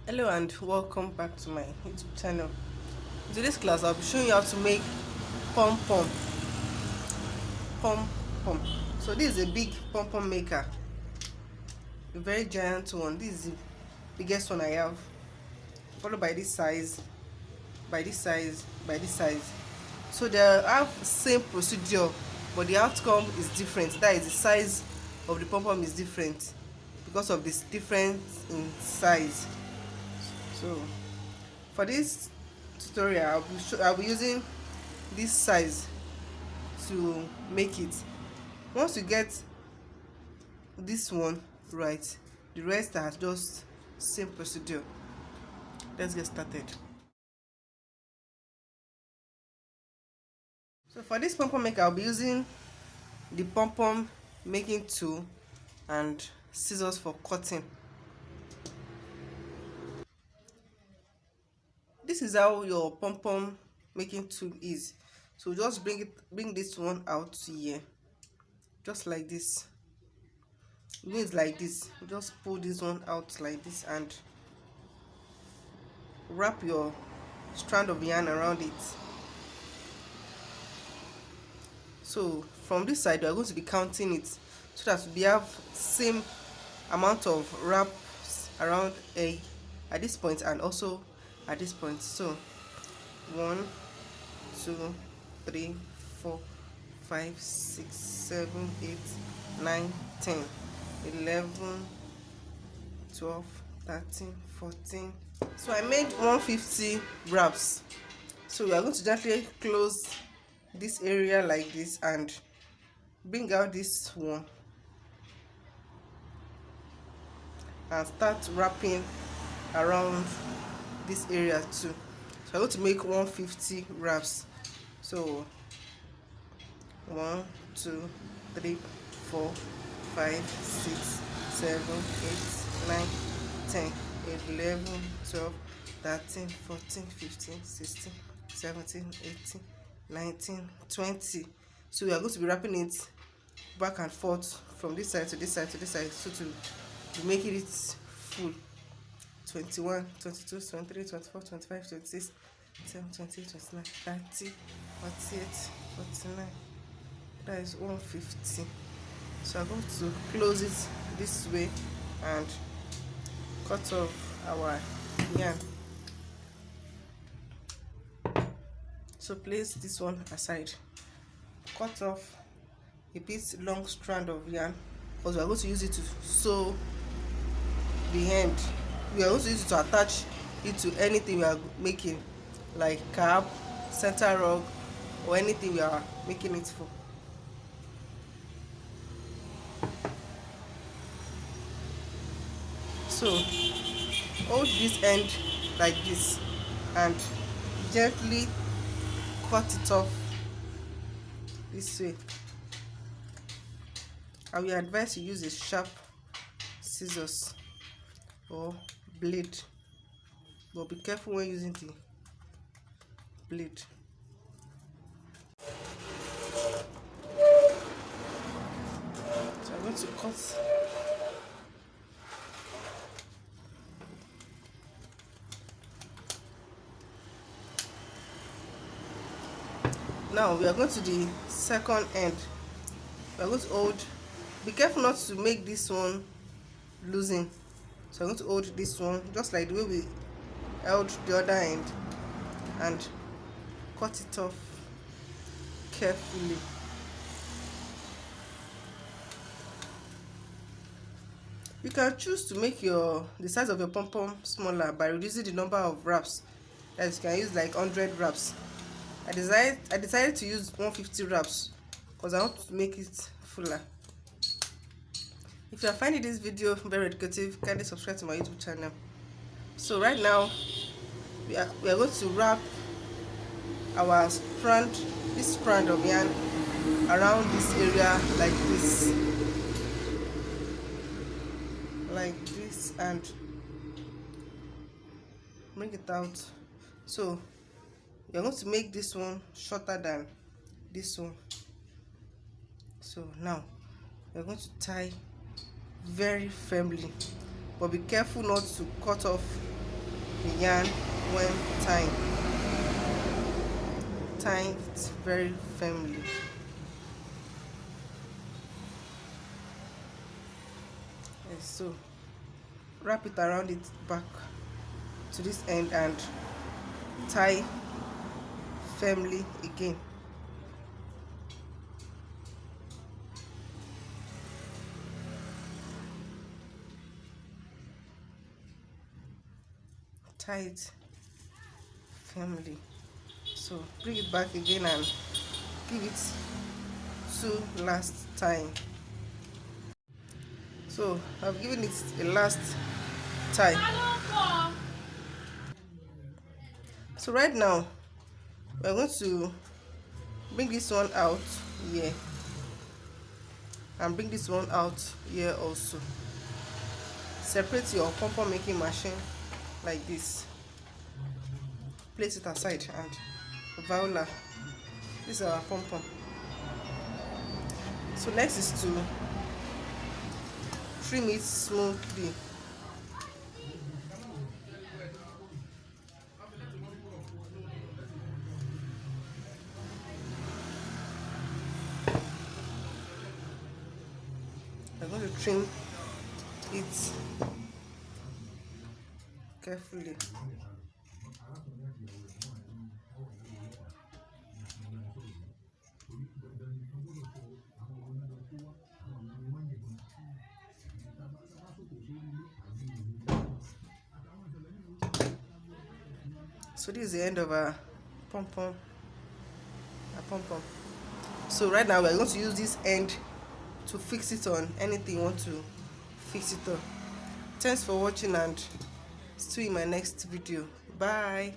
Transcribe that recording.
Hello and welcome back to my YouTube channel. In today's class, I'll be showing you how to make pom pom. Pom pom. So this is a big pom pom maker, a very giant one. This is the biggest one I have, followed by this size, by this size, by this size. So they have same procedure, but the outcome is different. That is, the size of the pom pom is different because of this difference in size. So for this tutorial, I'll be using this size to make it. Once you get this one right, the rest are just same procedure. Let's get started. So for this pom pom maker, I'll be using the pom pom making tool and scissors for cutting. This is how your pom pom making tool is. So just bring this one out here, just like this. It means like this. Just pull this one out like this and wrap your strand of yarn around it. So from this side, we are going to be counting it so that we have same amount of wraps around at this point and also at this point. So 1 2 3 4 5 6 7 8 9 10 11 12 13 14. So I made 150 wraps. So we are going to gently close this area like this and bring out this one and start wrapping around this area too. So I'm going to make 150 wraps. So 1 2 3 4 5 6 7 8 9 10 11 12 13 14 15 16 17 18 19 20. So we are going to be wrapping it back and forth from this side to this side to this side, so to be making it full. 21 22 23 24 25 26 27 28 29 30 48 49. That is 150. So I'm going to close it this way and cut off our yarn. So place this one aside, cut off a bit long strand of yarn because we are going to use it to sew the end. We are going to use it to attach it to anything we are making, like cap, center rug, or anything we are making it for. So hold this end like this and gently cut it off this way. I will advise you use a sharp scissors or blade, but be careful when using the blade. So I'm going to cut now. We are going to the second end. We are going to hold, be careful not to make this one loosen. So I'm going to hold this one just like the way we held the other end and cut it off carefully. You can choose to make the size of your pom pom smaller by reducing the number of wraps. That you can use like 100 wraps. I decided to use 150 wraps because I want to make it fuller. If you are finding this video very educative, kindly subscribe to my YouTube channel. So right now we are going to wrap our this strand of yarn around this area like this and bring it out. So we are going to make this one shorter than this one. So now we are going to tie very firmly, but be careful not to cut off the yarn when tying it very firmly. Yes, so wrap it around it back to this end and tie firmly again. Tie it firmly. So bring it back again and give it two last time. So I've given it a last tie. So right now we're going to bring this one out here and bring this one out here also. Separate your pom-pom making machine like this. Place it aside and viola. This is our pom-pom. So next is to trim it smoothly. I'm going to trim it carefully. So this is the end of our pom-pom. So right now we're going to use this end to fix it on anything you want to fix it on. Thanks for watching and see you in my next video. Bye.